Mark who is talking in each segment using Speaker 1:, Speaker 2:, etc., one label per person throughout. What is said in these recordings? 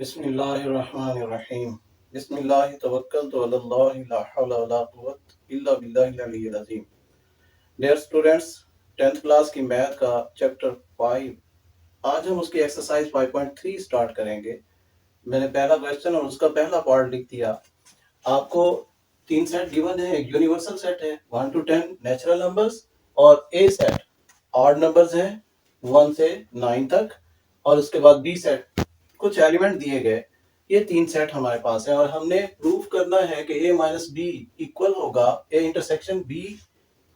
Speaker 1: बिस्मिल्लाहिर्रहमानिर्रहीम। बिस्मिल्लाहि तवक्कलतु अलल्लाहि ला हौला वला कुव्वता इल्ला बिल्लाहिल अलिय्यिल अज़ीम। डियर स्टूडेंट्स, 10th क्लास की मैथ का चैप्टर 5, आज हम उसकी एक्सरसाइज 5.3 स्टार्ट करेंगे। मैंने पहला क्वेश्चन और उसका पहला पार्ट लिख दिया। आपको तीन सेट गिवन है। एक यूनिवर्सल सेट है 1 to 10 नेचुरल नंबर्स, और ए सेट ऑड नंबर्स है 1 से 9 तक, और उसके बाद बी सेट कुछ एलिमेंट दिए गए। ये तीन सेट हमारे पास है और हमने प्रूफ करना है कि a माइनस बी इक्वल होगा a intersection b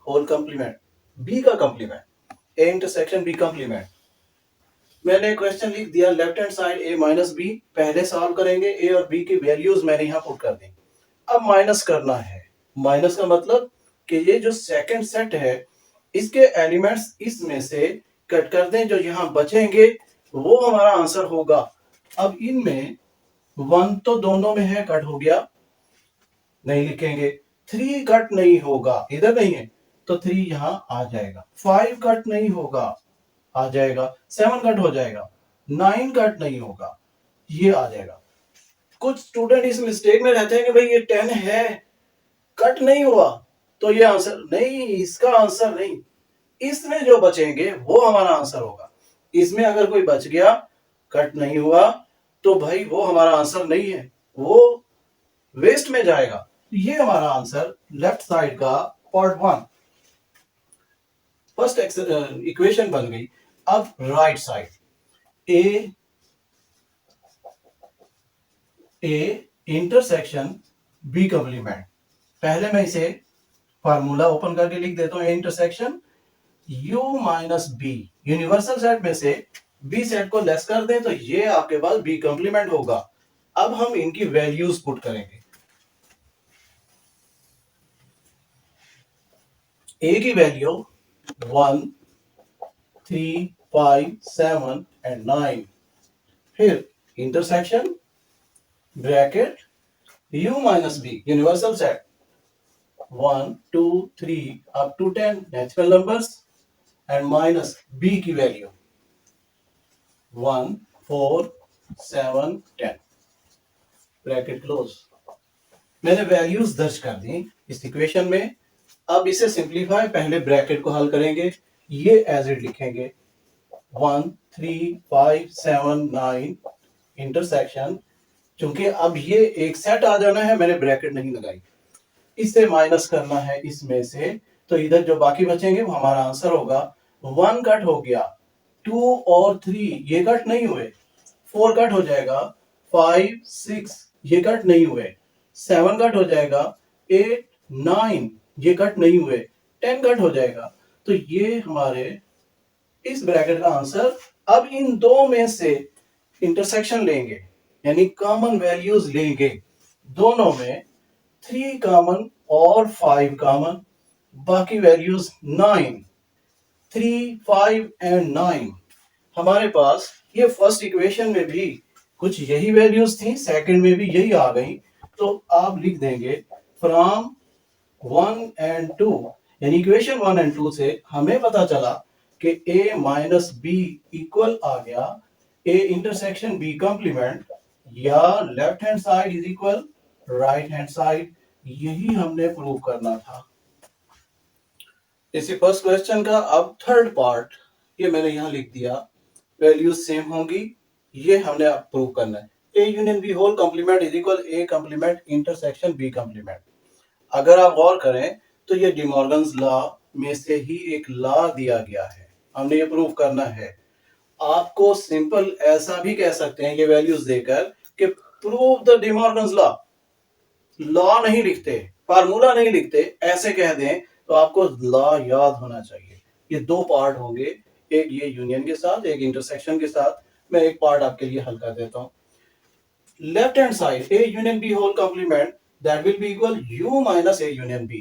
Speaker 1: whole complement, b का complement, a intersection b complement. मैंने क्वेश्चन लिख दिया, left hand side a minus B पहले सॉल्व करेंगे, a और b की वैल्यूज मैंने यहाँ पुट कर दी। अब माइनस करना है। माइनस का मतलब कि ये जो सेकंड सेट है इसके एलिमेंट्स इसमें से कट कर दें, जो यहाँ बचेंगे वो हमारा आंसर होगा। अब इनमें 1 तो दोनों में है, कट हो गया, नहीं लिखेंगे। 3 कट नहीं होगा, इधर नहीं है तो 3 यहां आ जाएगा। 5 कट नहीं होगा, आ जाएगा। 7 कट हो जाएगा। 9 कट नहीं होगा, ये आ जाएगा। कुछ स्टूडेंट इस मिस्टेक में रहते हैं कि भाई ये 10 है, कट नहीं हुआ तो ये आंसर नहीं, इसका आंसर नहीं। इसमें जो बचेंगे वो हमारा आंसर होगा। इसमें अगर कोई बच गया, कट नहीं हुआ, तो भाई वो हमारा आंसर नहीं है, वो वेस्ट में जाएगा। ये हमारा आंसर लेफ्ट साइड का पार्ट 1 फर्स्ट इक्वेशन बन गई। अब right side A intersection B complement. पहले मैं इसे फार्मूला ओपन करके लिख देता हूं। A intersection u minus B, universal set में से बी सेट को लेस कर दें तो ये आपके पास बी कंप्लीमेंट होगा। अब हम इनकी वैल्यूज पुट करेंगे। ए की वैल्यू 1, 3, 5, 7 एंड 9। फिर intersection bracket u minus B, universal set 1, 2, 3 up to 10 natural numbers, and minus b की वैल्यू 1, 4, 7, 10 ब्रैकेट क्लोज। मैंने वैल्यूज दर्ज कर दी इस इक्वेशन में। अब इसे सिंप्लीफाई, पहले ब्रैकेट को हल करेंगे, ये एज इट लिखेंगे 1, 3, 5, 7, 9 इंटरसेक्शन। क्योंकि अब ये एक सेट आ जाना है, मैंने ब्रैकेट नहीं लगाई। इससे माइनस करना है इसमें से, तो इधर जो बाकी बचेंगे वो हमारा आंसर होगा। 1 कट हो गया, 2 और 3 ये कट नहीं हुए, 4 कट हो जाएगा, 5, 6 ये कट नहीं हुए, 7 कट हो जाएगा, 8, 9 ये कट नहीं हुए, 10 कट हो जाएगा। तो ये हमारे इस ब्रैकेट का आंसर। अब इन दो में से इंटरसेक्शन लेंगे, यानी कॉमन वैल्यूज लेंगे। दोनों में 3 कॉमन और 5 कॉमन, बाकी वैल्यूज 9, 3, 5 एंड 9। हमारे पास ये फर्स्ट इक्वेशन में भी कुछ यही वैल्यूज थी, सेकंड में भी यही आ गई। तो आप लिख देंगे फ्रॉम 1 एंड 2, यानी इक्वेशन 1 एंड 2 से हमें पता चला कि a माइनस बी इक्वल आ गया a इंटरसेक्शन b कंप्लीमेंट, या left hand side is equal right hand side. यही हमने प्रूव करना था इसी फर्स्ट क्वेश्चन का। अब थर्ड पार्ट, ये मैंने यहां लिख दिया, वैल्यूज सेम होंगी, ये हमने अब प्रूव करना है। a union b whole complement is equal a complement intersection b complement. अगर आप गौर करें तो ये डिमॉर्गन्स लॉ में से ही एक लॉ दिया गया है, हमने ये प्रूव करना है। आपको सिंपल ऐसा भी कह सकते हैं ये वैल्यूज देकर कि prove the De Morgan's law. Law नहीं लिखते, फार्मूला नहीं लिखते, ऐसे कह दें तो आपको लॉ याद होना चाहिए। ये दो पार्ट होंगे, एक ये यूनियन के साथ, एक इंटरसेक्शन के साथ। मैं एक पार्ट आपके लिए हल कर देता हूं। Left hand side a union b whole complement, that will be equal u minus a union b।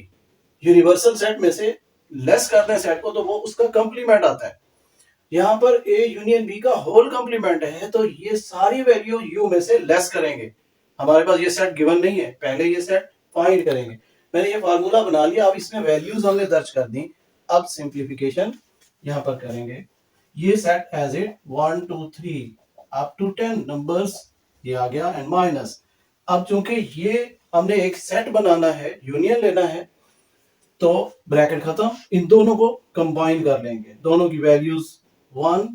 Speaker 1: Universal set में से लेस करते हैं सेट को तो वो उसका कंप्लीमेंट आता है। यहां पर a यूनियन b का होल कंप्लीमेंट है, तो ये सारी वैल्यू u में से लेस करेंगे। हमारे पास ये सेट गिवन नहीं है, पहले ये सेट फाइंड करेंगे। मैंने ये फार्मूला बना लिया, अब इसमें वैल्यूज हमने दर्ज कर दी। अब सिंप्लीफिकेशन यहां पर करेंगे। ये set as it 1, 2, 3 up to 10 numbers ये आ गया एंड माइनस। अब चूंकि ये हमने एक सेट बनाना है, यूनियन लेना है, तो ब्रैकेट खत्म, इन दोनों को कंबाइन कर लेंगे, दोनों की वैल्यूज 1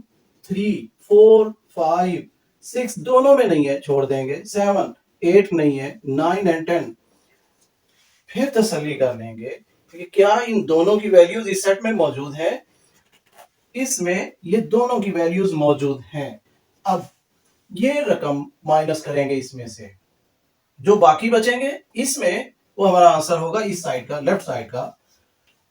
Speaker 1: 3 4 5 6 दोनों में नहीं है, छोड़ देंगे, 7 8 नहीं है, 9 एंड 10। फिर तसल्ली कर लेंगे कि क्या इन दोनों की वैल्यूज इस सेट में मौजूद है। इसमें ये दोनों की वैल्यूज मौजूद हैं। अब ये रकम माइनस करेंगे इसमें से, जो बाकी बचेंगे इसमें वो हमारा आंसर होगा इस साइड का, लेफ्ट साइड का।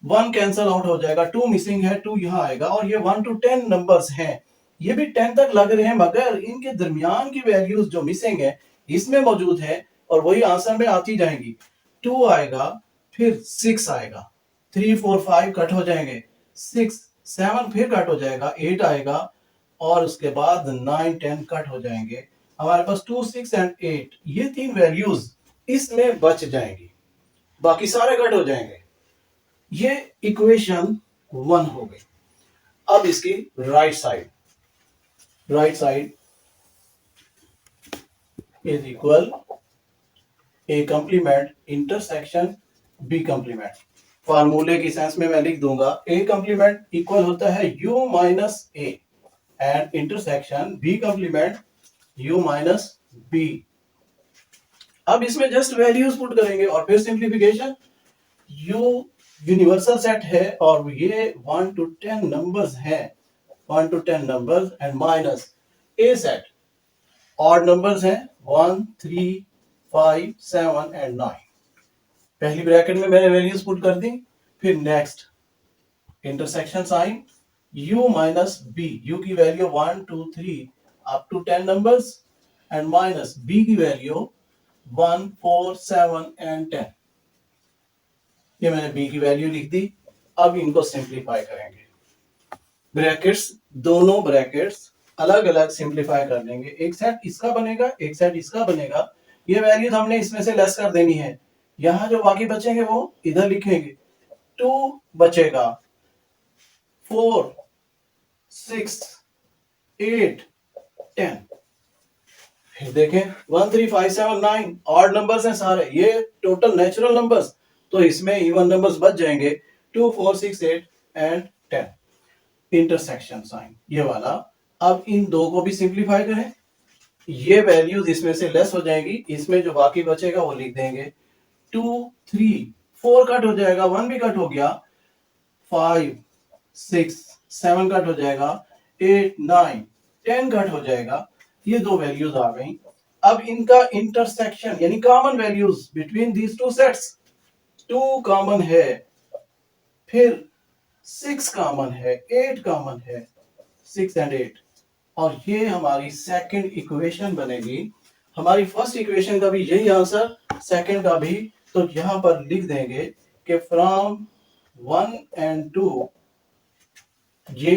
Speaker 1: 1 कैंसल आउट हो जाएगा, 2 मिसिंग है, 2 यहां आएगा, और ये 1 to 10 नंबर्स हैं, ये भी 10 तक लग रहे हैं, मगर इनके दरमियान की वैल्यूज जो मिसिंग है इसमें मौजूद है और वही आंसर में आती जाएंगी। 2 आएगा, फिर 6 आएगा, 3 4 5 कट हो जाएंगे, 6 7 फिर कट हो जाएगा, 8 आएगा, और उसके बाद 9 10 कट हो जाएंगे। हमारे पास 2 6 एंड 8 ये तीन वैल्यूज इसमें बच जाएंगी, बाकी सारे कट हो जाएंगे। ये इक्वेशन 1 हो गई। अब इसकी right side is equal A complement intersection B complement. फार्मूले की सेंस में मैं लिख दूंगा, ए कंप्लीमेंट इक्वल होता है u minus A and intersection B complement u minus B. अब इसमें जस्ट वैल्यूज पुट करेंगे और फिर सिंप्लीफिकेशन। u यूनिवर्सल सेट है और ये 1 to 10 नंबर्स हैं, 1 to 10 numbers and minus A set odd numbers हैं 1 3 5 7 एंड 9। पहली ब्रैकेट में मैंने वैल्यूज पुट कर दी, फिर next intersection sign u minus B, u की value 1 2 3 up to 10 numbers and minus b की वैल्यू 1 4 7 एंड 10। ये मैंने b की वैल्यू लिख दी। अब इनको सिंप्लीफाई करेंगे, ब्रैकेट्स, दोनों ब्रैकेट्स अलग अलग सिंप्लीफाई कर लेंगे, एक सेट इसका बनेगा, एक सेट इसका बनेगा। ये वैल्यूज हमने इसमें से लेस कर देनी है, यहां जो बाकी बचेंगे वो इधर लिखेंगे। 2 बचेगा, 4 6 8 10। फिर देखें 1 3 5 7 9 ऑड नंबर्स हैं सारे, ये टोटल नेचुरल नंबर्स, तो इसमें इवन नंबर्स बच जाएंगे 2 4 6 8 एंड 10। इंटरसेक्शन साइन ये वाला। अब इन दो को भी सिंप्लीफाई करें, ये वैल्यूज इसमें से लेस हो जाएंगी, इसमें जो बाकी बचेगा वो लिख देंगे। 2 3 4 कट हो जाएगा, 1 भी कट हो गया, 5 6 7 कट हो जाएगा, 8 9 10 कट हो जाएगा। ये दो वैल्यूज आ गई। अब इनका इंटरसेक्शन यानी common values between these two sets, 2 common है, फिर 6 कॉमन है, 8 कॉमन है, 6 एंड 8, और ये हमारी सेकंड इक्वेशन बनेगी। हमारी फर्स्ट इक्वेशन का भी यही आंसर, सेकंड का भी, तो यहां पर लिख देंगे कि फ्रॉम 1 एंड 2, ये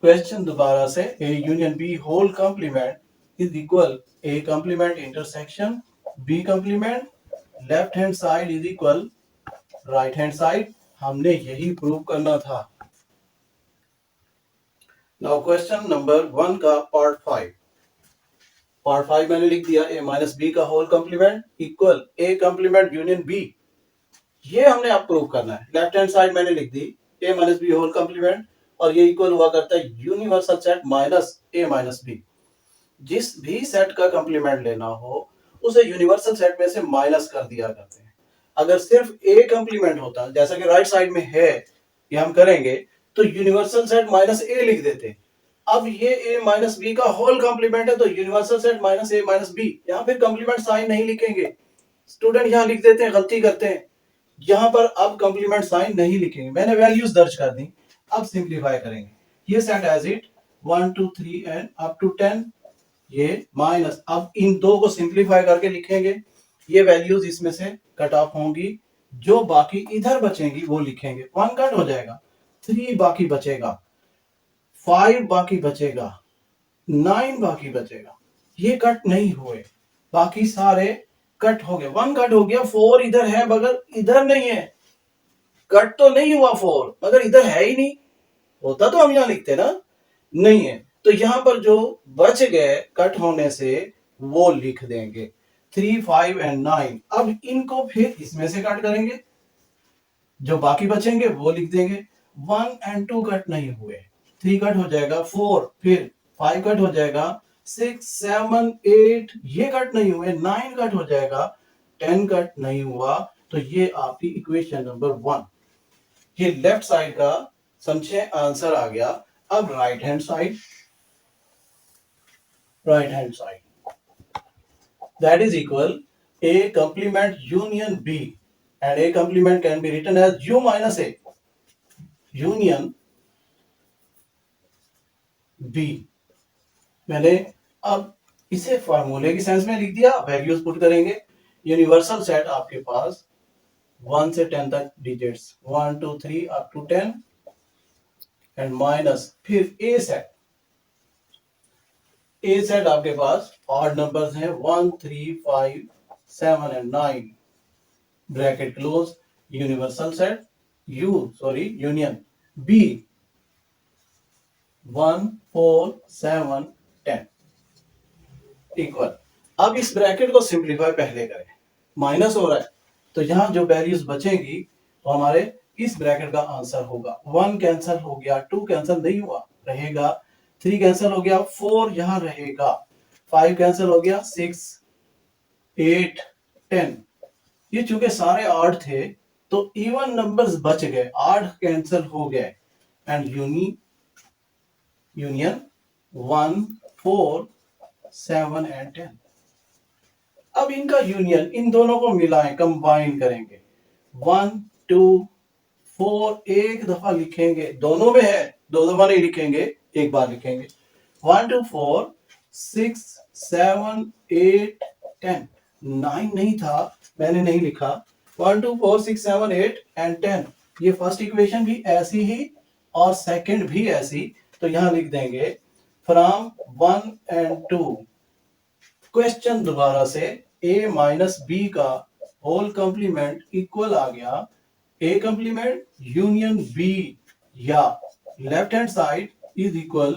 Speaker 1: क्वेश्चन दोबारा से A union B whole complement is equal A complement intersection B complement, left hand side is equal right hand side. हमने यही प्रूव करना था। नाउ क्वेश्चन नंबर 1 का पार्ट 5 मैंने लिख दिया, a माइनस बी का whole complement equal a complement union b। ये हमने अब प्रूव करना है। लेफ्ट हैंड साइड मैंने लिख दी a minus B whole complement, और ये इक्वल हुआ करता है universal set minus a minus B. जिस भी सेट का कंप्लीमेंट लेना हो उसे यूनिवर्सल सेट में से माइनस कर दिया करते हैं। अगर सिर्फ a कंप्लीमेंट होता, जैसा कि राइट साइड में है, ये हम करेंगे, तो यूनिवर्सल सेट माइनस a लिख देते। अब ये a माइनस बी का होल कंप्लीमेंट है, तो universal set minus a minus B, यहाँ फिर कंप्लीमेंट साइन नहीं लिखेंगे। स्टूडेंट यहाँ लिख देते हैं, गलती करते हैं, यहाँ पर अब कंप्लीमेंट साइन नहीं लिखेंगे। मैंने वैल्यूज दर्ज कर दी, अब सिंप्लीफाई करेंगे। ये set as it 1 2 3 and up to 10, ये माइनस, अब इन दो को सिंप्लीफाई करके लिखेंगे। ये वैल्यूज इसमें से कट ऑफ होंगी, जो बाकी इधर बचेंगी वो लिखेंगे। 1 कट हो जाएगा, 3 बाकी बचेगा, 5 बाकी बचेगा, 9 बाकी बचेगा। ये कट नहीं हुए, बाकी सारे कट हो गए। 1 कट हो गया, 4 इधर है मगर इधर नहीं है, कट तो नहीं हुआ 4 मगर इधर है ही नहीं, होता तो हम यहां लिखते ना, नहीं है। तो यहां पर जो बच गए कट होने से वो लिख देंगे 3, 5 एंड 9। अब इनको फिर इसमें से कट करेंगे, जो बाकी बचेंगे वो लिख देंगे। 1 एंड 2 कट नहीं हुए, 3 कट हो जाएगा, 4 फिर 5 कट हो जाएगा, 6, 7, 8 ये कट नहीं हुए, 9 कट हो जाएगा, 10 कट नहीं हुआ। तो ये आपकी इक्वेशन नंबर 1, ये लेफ्ट साइड का संचय आंसर आ गया। अब right hand side, that is equal A complement union B, and A complement can be written as U minus A union B। मैंने अब इसे फार्मूले की सेंस में लिख दिया, वैल्यूज पुट करेंगे। यूनिवर्सल सेट आपके पास 1 से 10 तक digits, 1 2 3 up to 10 and minus फिर ए सेट आपके पास ऑड नंबर्स हैं 1 3 5 7 and 9 bracket close. Universal set union B 1 4 7 10 equal. अब इस ब्रैकेट को सिंप्लीफाई पहले करें, माइनस हो रहा है तो यहां जो वैल्यूज बचेंगी तो हमारे इस ब्रैकेट का आंसर होगा। 1 कैंसिल हो गया, 2 कैंसिल नहीं हुआ रहेगा, 3 कैंसिल हो गया, 4 यहां रहेगा, 5 कैंसिल हो गया, 6 8 10। ये चूंकि सारे 8 थे तो इवन नंबर्स बच गए, 8 कैंसिल हो गए एंड यूनियन 1 4 7 एंड 10। अब इनका यूनियन, इन दोनों को मिलाएं, कंबाइन करेंगे। 1 2 4 एक दफा लिखेंगे, दोनों में है, 2 दफा नहीं लिखेंगे, एक बार लिखेंगे। 1 2 4 6 7 8 10। 9 नहीं था, मैंने नहीं लिखा। 1 2 4 6 7 8 एंड 10। ये फर्स्ट इक्वेशन भी ऐसी ही और सेकंड भी ऐसी, तो यहां लिख देंगे फ्रॉम 1 एंड 2। क्वेश्चन दोबारा से a माइनस बी का होल कंप्लीमेंट इक्वल आ गया a कंप्लीमेंट यूनियन b, या left hand side is equal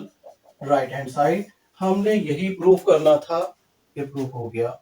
Speaker 1: right hand side. हमने यही प्रूफ करना था, ये प्रूफ हो गया।